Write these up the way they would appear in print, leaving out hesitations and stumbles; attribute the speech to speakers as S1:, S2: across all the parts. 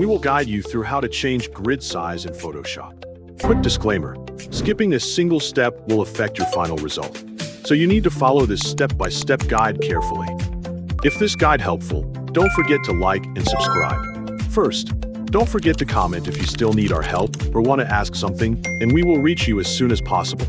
S1: We will guide you through how to change grid size in Photoshop. Quick disclaimer, skipping this single step will affect your final result. So you need to follow this step-by-step guide carefully. If this guide helpful, don't forget to like and subscribe. First, don't forget to comment if you still need our help or want to ask something, and we will reach you as soon as possible.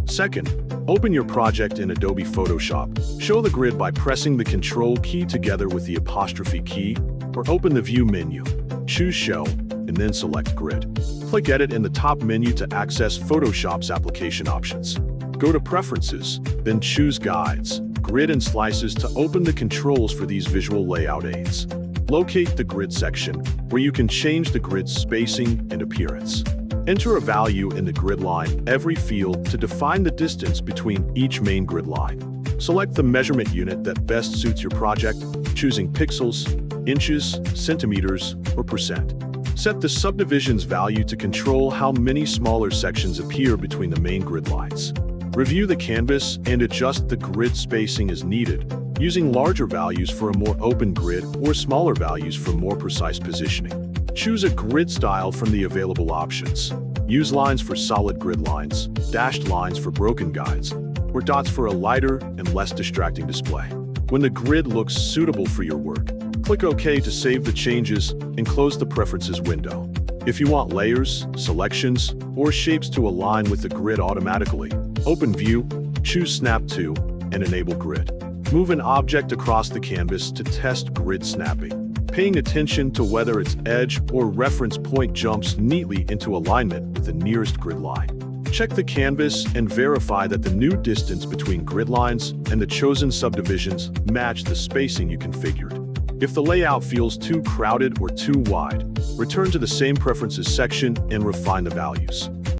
S1: Second, open your project in Adobe Photoshop. Show the grid by pressing the Control key together with the apostrophe key, or open the View menu. Choose Show, and then select Grid. Click Edit in the top menu to access Photoshop's application options. Go to Preferences, then choose Guides, Grid and Slices to open the controls for these visual layout aids. Locate the Grid section, where you can change the grid's spacing and appearance. Enter a value in the grid line every field to define the distance between each main grid line. Select the measurement unit that best suits your project, choosing pixels, inches, centimeters, or percent. Set the subdivision's value to control how many smaller sections appear between the main grid lines. Review the canvas and adjust the grid spacing as needed, using larger values for a more open grid or smaller values for more precise positioning. Choose a grid style from the available options. Use lines for solid grid lines, dashed lines for broken guides, or dots for a lighter and less distracting display. When the grid looks suitable for your work, click OK to save the changes and close the Preferences window. If you want layers, selections, or shapes to align with the grid automatically, open View, choose Snap to, and enable Grid. Move an object across the canvas to test grid snapping, paying attention to whether its edge or reference point jumps neatly into alignment with the nearest grid line. Check the canvas and verify that the new distance between grid lines and the chosen subdivisions match the spacing you configured. If the layout feels too crowded or too wide, return to the same Preferences section and refine the values.